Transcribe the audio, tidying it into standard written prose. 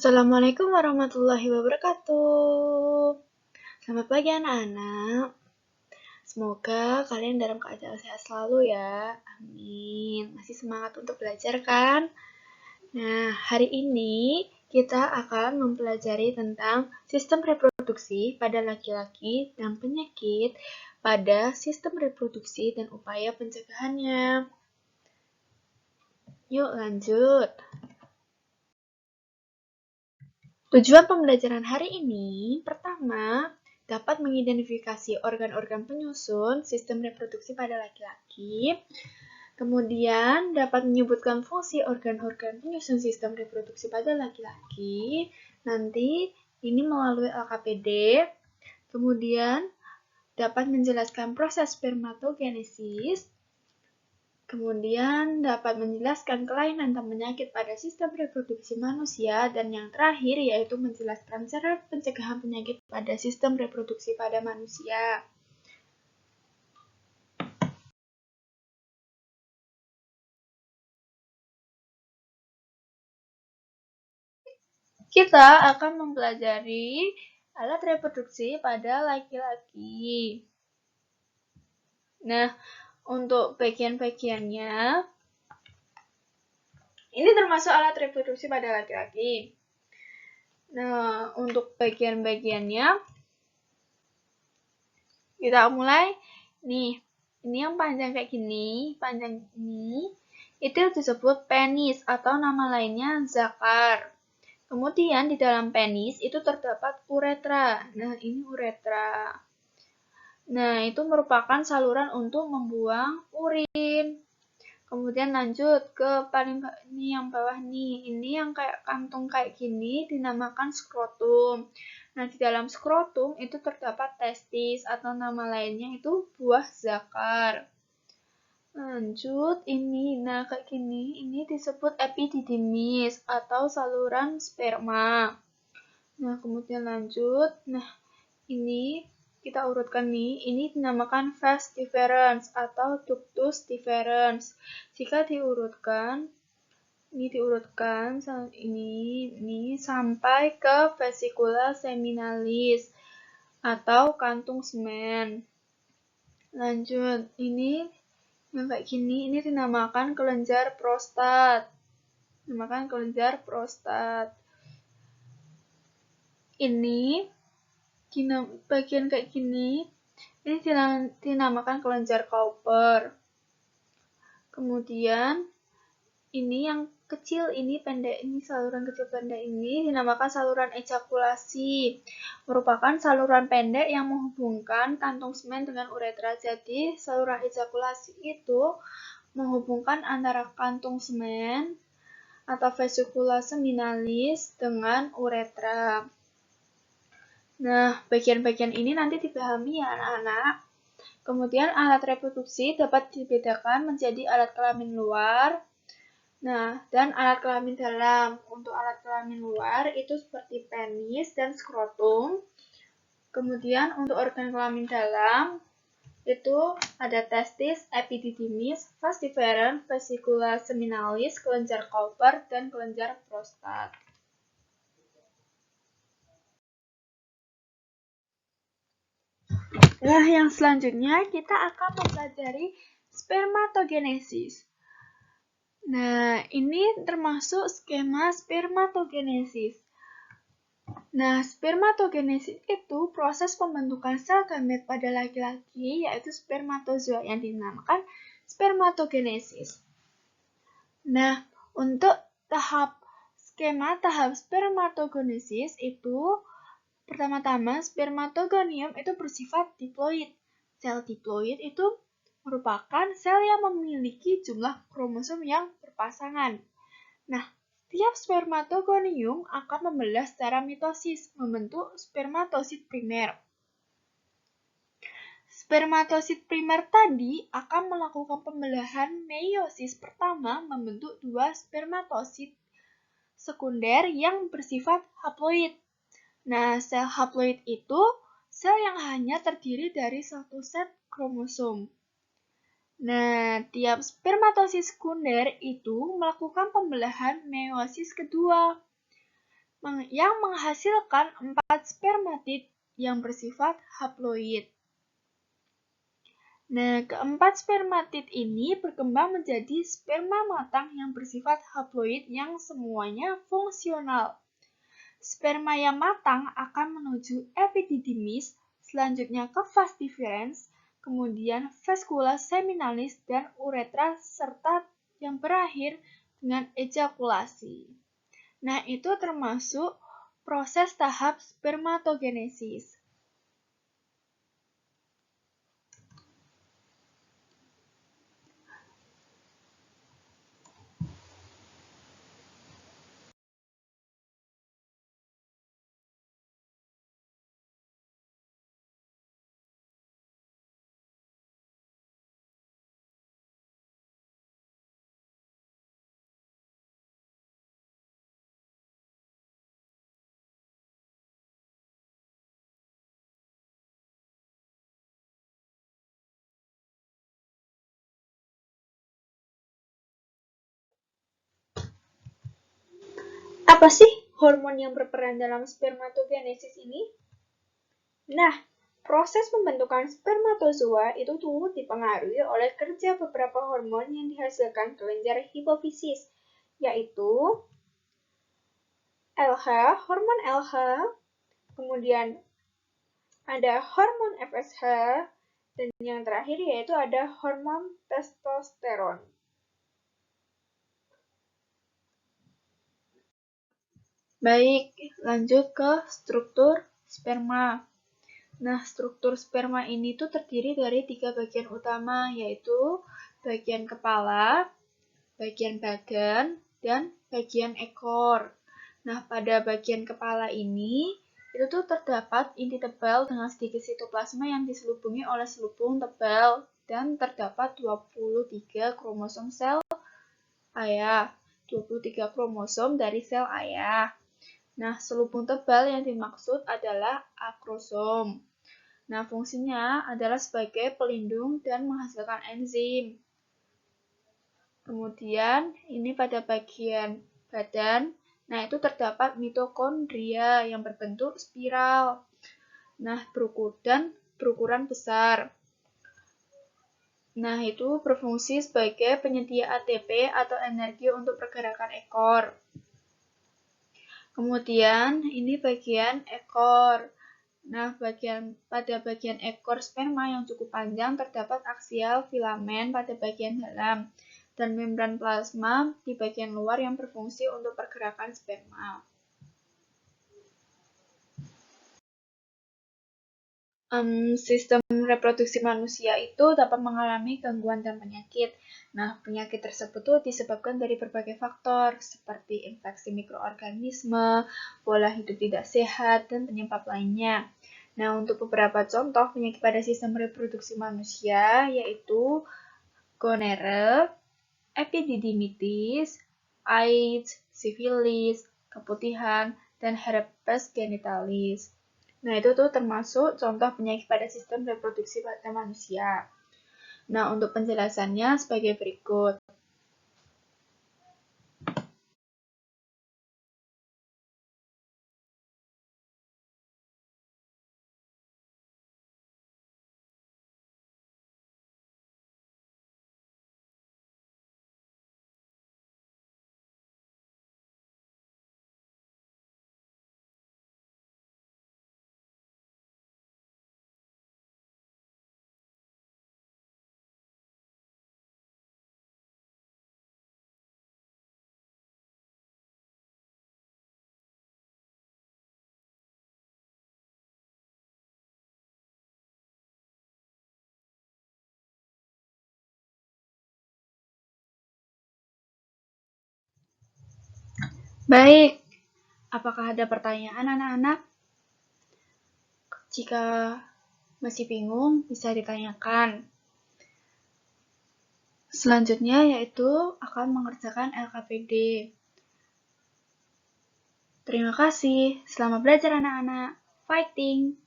Assalamualaikum warahmatullahi wabarakatuh. Selamat pagi anak-anak. Semoga kalian dalam keadaan sehat selalu ya. Amin. Masih semangat untuk belajar kan? Nah, hari ini kita akan mempelajari tentang sistem reproduksi pada laki-laki dan penyakit pada sistem reproduksi dan upaya pencegahannya. Yuk lanjut. Tujuan pembelajaran hari ini, pertama, dapat mengidentifikasi organ-organ penyusun sistem reproduksi pada laki-laki. Kemudian, dapat menyebutkan fungsi organ-organ penyusun sistem reproduksi pada laki-laki. Nanti, ini melalui LKPD. Kemudian, dapat menjelaskan proses spermatogenesis. Kemudian dapat menjelaskan kelainan dan penyakit pada sistem reproduksi manusia, dan yang terakhir yaitu menjelaskan cara pencegahan penyakit pada sistem reproduksi pada manusia. Kita akan mempelajari alat reproduksi pada laki-laki. Nah, untuk bagian-bagiannya, ini termasuk alat reproduksi pada laki-laki. Nah, untuk bagian-bagiannya, kita mulai. Nih, ini yang panjang kayak gini, panjang ini, itu disebut penis atau nama lainnya zakar. Kemudian di dalam penis itu terdapat uretra. Nah, ini uretra. Nah, itu merupakan saluran untuk membuang urin. Kemudian lanjut ke paling ini yang bawah nih. Ini yang kayak kantung kayak gini dinamakan skrotum. Nah, di dalam skrotum itu terdapat testis atau nama lainnya itu buah zakar. Lanjut ini, nah kayak gini, ini disebut epididymis atau saluran sperma. Nah, kemudian lanjut. Nah, ini kita urutkan nih, ini dinamakan vas deferens atau ductus deferens. Jika diurutkan, ini sampai ke vesicula seminalis atau kantung semen. Lanjut, ini yang kayak gini, ini dinamakan kelenjar prostat. Ini bagian kayak gini, ini dinamakan kelenjar Cowper. Kemudian ini yang kecil, ini pendek, ini saluran kecil pendek ini dinamakan saluran ejakulasi. Merupakan saluran pendek yang menghubungkan kantung semen dengan uretra. Jadi saluran ejakulasi itu menghubungkan antara kantung semen atau vesicula seminalis dengan uretra. Nah, bagian-bagian ini nanti dipahami ya anak-anak. Kemudian alat reproduksi dapat dibedakan menjadi alat kelamin luar, dan alat kelamin dalam. Untuk alat kelamin luar itu seperti penis dan skrotum. Kemudian untuk organ kelamin dalam itu ada testis, epididymis, vas deferens, vesicula seminalis, kelenjar Cowper, dan kelenjar prostat. Nah, yang selanjutnya kita akan mempelajari spermatogenesis. Nah, ini termasuk skema spermatogenesis. Nah, spermatogenesis itu proses pembentukan sel gamet pada laki-laki, yaitu spermatozoa yang dinamakan spermatogenesis. Nah, untuk skema tahap spermatogenesis itu pertama-tama, spermatogonium itu bersifat diploid. Sel diploid itu merupakan sel yang memiliki jumlah kromosom yang berpasangan. Nah, tiap spermatogonium akan membelah secara mitosis, membentuk spermatosit primer. Spermatosit primer tadi akan melakukan pembelahan meiosis pertama membentuk dua spermatosit sekunder yang bersifat haploid. Nah, sel haploid itu sel yang hanya terdiri dari satu set kromosom. Nah, tiap spermatosit sekunder itu melakukan pembelahan meiosis kedua. yang menghasilkan 4 spermatid yang bersifat haploid. Nah, keempat spermatid ini berkembang menjadi sperma matang yang bersifat haploid yang semuanya fungsional. Sperma yang matang akan menuju epididymis, selanjutnya ke vas deferens, kemudian vaskula seminalis dan uretra, serta yang berakhir dengan ejakulasi. Nah, itu termasuk proses tahap spermatogenesis. Apa sih hormon yang berperan dalam spermatogenesis ini? Nah, proses pembentukan spermatozoa itu tuh dipengaruhi oleh kerja beberapa hormon yang dihasilkan kelenjar hipofisis, yaitu LH, hormon LH, kemudian ada hormon FSH, dan yang terakhir yaitu ada hormon testosteron. Baik, lanjut ke struktur sperma. Nah, struktur sperma ini tuh terdiri dari 3 bagian utama, yaitu bagian kepala, bagian badan, dan bagian ekor. Nah, pada bagian kepala ini, itu tuh terdapat inti tebal dengan sedikit sitoplasma yang diselubungi oleh selubung tebal, dan terdapat 23 kromosom sel ayah, 23 kromosom dari sel ayah. Nah, selubung tebal yang dimaksud adalah akrosom. Nah, fungsinya adalah sebagai pelindung dan menghasilkan enzim. Kemudian, ini pada bagian badan, nah itu terdapat mitokondria yang berbentuk spiral. Nah, berukuran besar. Nah, itu berfungsi sebagai penyedia ATP atau energi untuk pergerakan ekor. Kemudian, ini bagian ekor. Nah, pada bagian ekor sperma yang cukup panjang terdapat aksial filamen pada bagian dalam dan membran plasma di bagian luar yang berfungsi untuk pergerakan sperma. Sistem reproduksi manusia itu dapat mengalami gangguan dan penyakit. Nah, penyakit tersebut tuh disebabkan dari berbagai faktor seperti infeksi mikroorganisme, pola hidup tidak sehat, dan penyebab lainnya. Nah, untuk beberapa contoh penyakit pada sistem reproduksi manusia yaitu gonere, epididymitis, AIDS, sifilis, keputihan, dan herpes genitalis. Nah, itu tuh termasuk contoh penyakit pada sistem reproduksi pada manusia. Nah, untuk penjelasannya sebagai berikut. Baik, apakah ada pertanyaan anak-anak? Jika masih bingung, bisa ditanyakan. Selanjutnya yaitu akan mengerjakan LKPD. Terima kasih, selamat belajar anak-anak. Fighting!